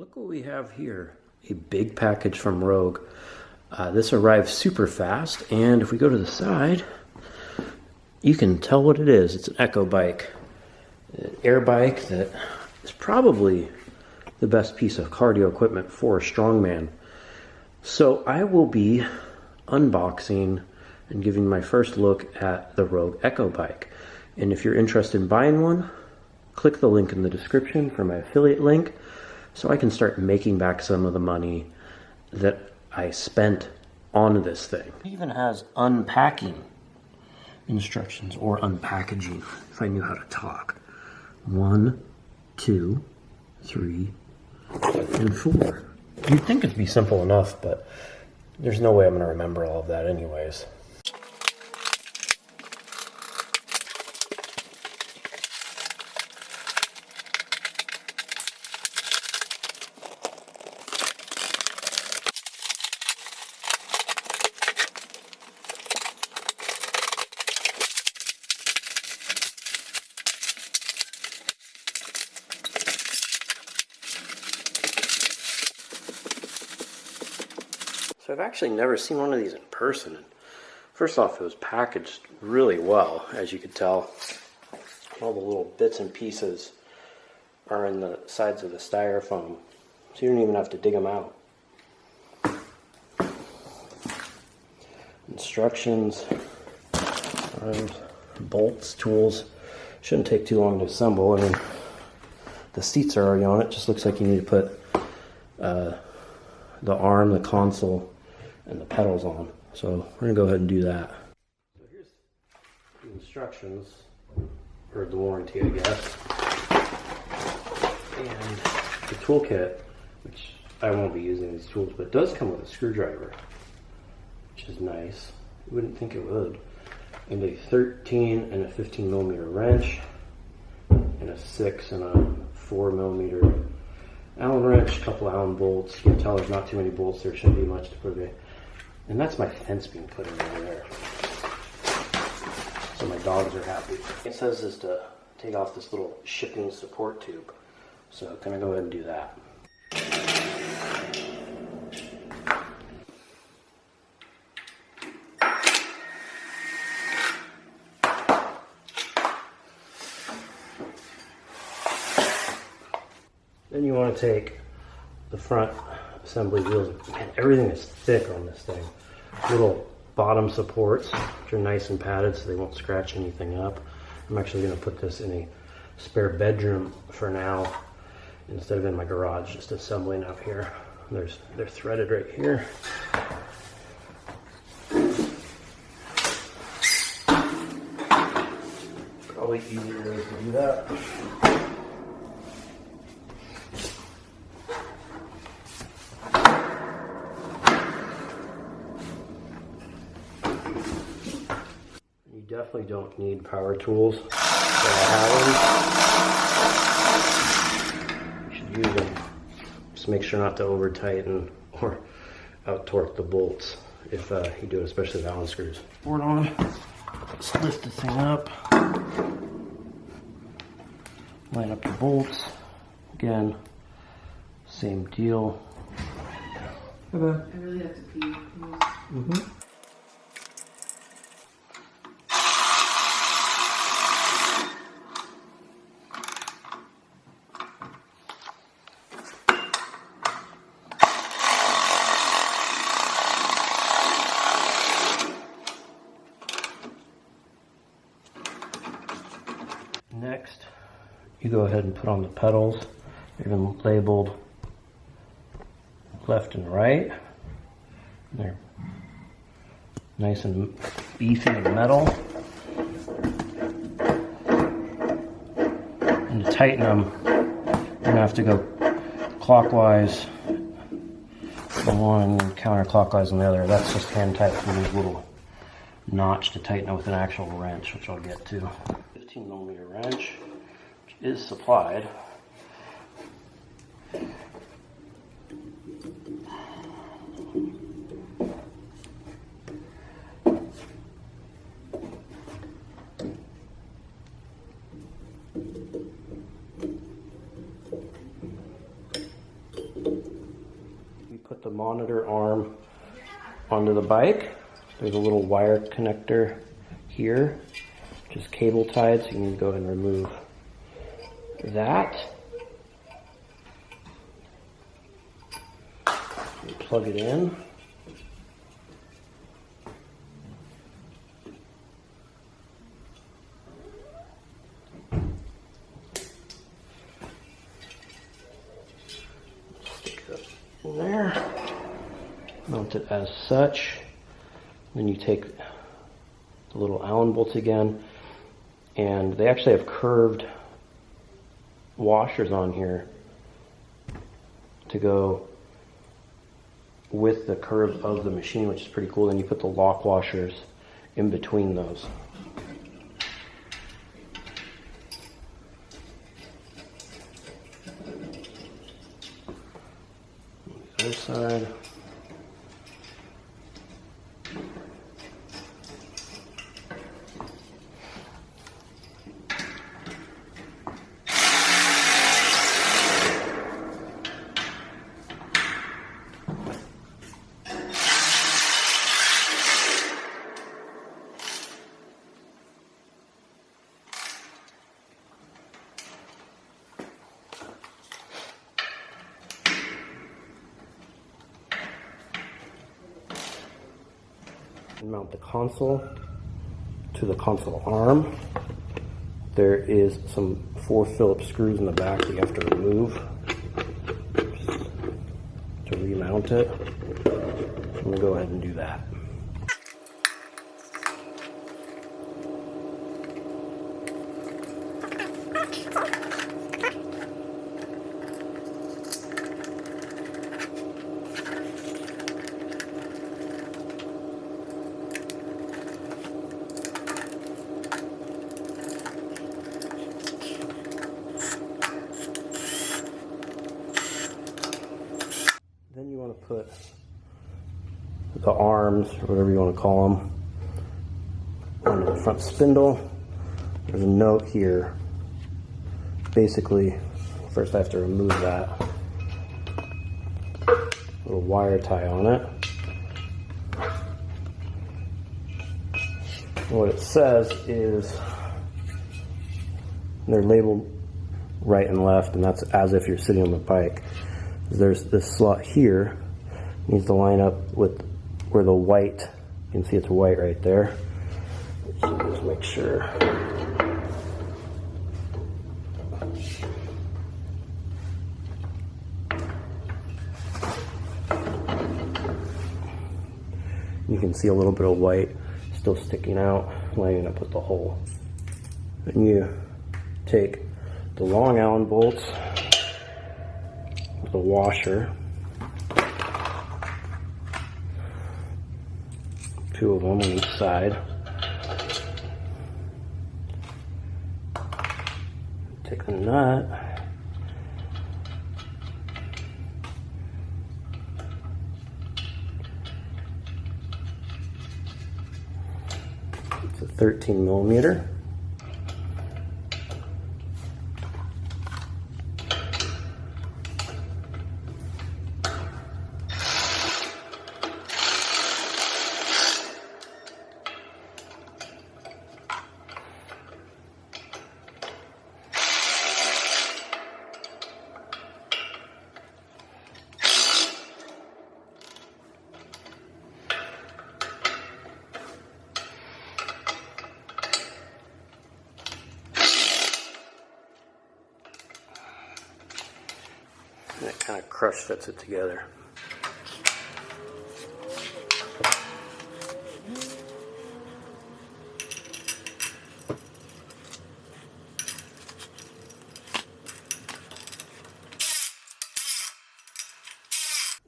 Look what we have here. A big package from Rogue. This arrived super fast, and if we go to the side, you can tell what it is. It's an Echo bike. An air bike that is probably the best piece of cardio equipment for a strongman. So I will be unboxing and giving my first look at the Rogue Echo bike. And if you're interested in buying one, click the link in the description for my affiliate link so I can start making back some of the money that I spent on this thing. It even has unpacking instructions, or unpackaging, if I knew how to talk. 1, 2, 3, and 4. You'd think it'd be simple enough, but there's no way I'm going to remember all of that anyways. So I've actually never seen one of these in person. First off, it was packaged really well, as you could tell. All the little bits and pieces are in the sides of the styrofoam, so you don't even have to dig them out. Instructions, arms, bolts, tools. Shouldn't take too long to assemble. I mean, the seats are already on it. Just looks like you need to put the arm, the console, and the pedals on. So we're gonna go ahead and do that. So here's the instructions, or the warranty, I guess. And the toolkit, which I won't be using these tools, but it does come with a screwdriver, which is nice. You wouldn't think it would. And a 13 and a 15 millimeter wrench, and a 6 and a 4 millimeter Allen wrench, a couple Allen bolts. You can tell there's not too many bolts. There shouldn't be much to put in. And that's my fence being put in over there. So my dogs are happy. It says is to take off this little shipping support tube. So can I go ahead and do that? Then you want to take the front assembly wheels. Man, everything is thick on this thing. Little bottom supports, which are nice and padded so they won't scratch anything up. I'm actually going to put this in a spare bedroom for now instead of in my garage, just assembling up here. They're threaded right here. Probably easier ways to do that. Definitely don't need power tools, but I have them. You should use them. Just make sure not to over tighten or out torque the bolts if you do it, especially with Allen screws. Board on. Let's lift the thing up. Line up the bolts. Again, same deal. I really have to pee. Mm-hmm. Next, you go ahead and put on the pedals. They're even labeled left and right. They're nice and beefy and metal. And to tighten them, you're gonna have to go clockwise on one and counterclockwise on the other. That's just hand tight from this little notch to tighten it with an actual wrench, which I'll get to. 15 millimeter wrench, which is supplied. monitor arm onto the bike. There's a little wire connector here, just cable tied, so you can go ahead and remove that. You plug it in. Stick it in there. Mount it as such. Then you take the little Allen bolts again, and they actually have curved washers on here to go with the curve of the machine, which is pretty cool. Then you put the lock washers in between those. The other side. Mount the console to the console arm. There is some 4 Phillips screws in the back that you have to remove to remount it. I'm going to go ahead and do that. Then you want to put the arms, or whatever you want to call them, onto the front spindle. There's a note here. Basically, first I have to remove that little wire tie on it. And what it says is, they're labeled right and left, and that's as if you're sitting on the bike. There's this slot here, needs to line up with where the white, you can see it's white right there. So just make sure. You can see a little bit of white still sticking out, lining up with the hole. Then you take the long Allen bolts, the washer, 2 of them on each side. Take the nut, it's a 13 millimeter. And it kind of crush fits it together.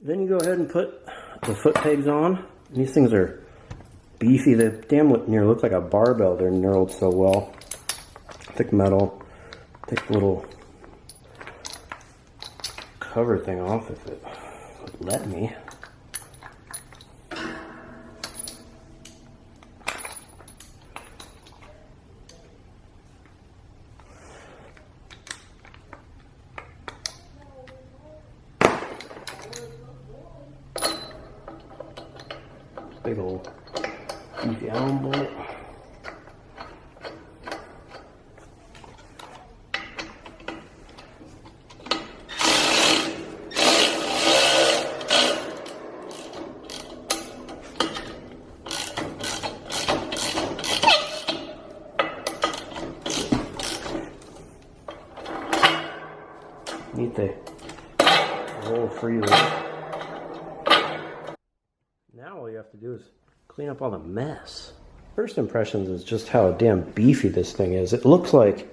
Then you go ahead and put the foot pegs on. These things are beefy. They damn near look like a barbell. They're knurled so well. Thick metal. Take the little cover thing off if it would let me. Big old beefy Allen bolt. Neat the whole freezer. Now all you have to do is clean up all the mess. First impressions is just how damn beefy this thing is. It looks like,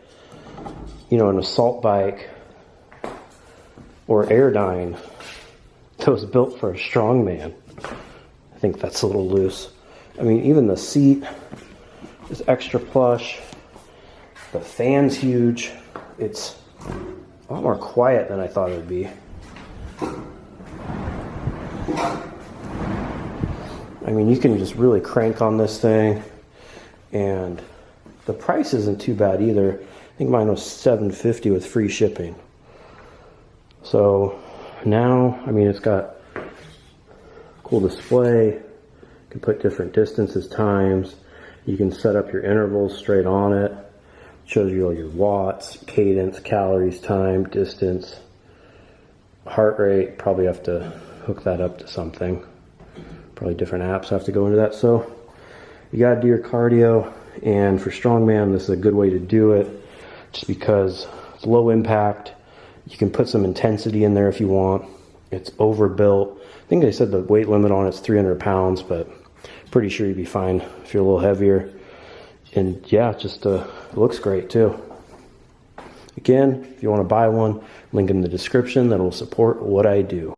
you know, an assault bike or Airdyne that was built for a strongman. I think that's a little loose. I mean, even the seat is extra plush. The fan's huge. It's a lot more quiet than I thought it would be. I mean, you can just really crank on this thing, and the price isn't too bad either. I think mine was $7.50 with free shipping. So now, I mean, it's got cool display. You can put different distances, times. You can set up your intervals straight on it. Shows you all your watts, cadence, calories, time, distance, heart rate. Probably have to hook that up to something. Probably different apps have to go into that. So you got to do your cardio, and for strongman, this is a good way to do it just because it's low impact. You can put some intensity in there if you want. It's overbuilt. I think they said the weight limit on it's 300 pounds, but pretty sure you'd be fine if you're a little heavier. And yeah, just it looks great too. Again, if you want to buy one, link in the description that will support what I do.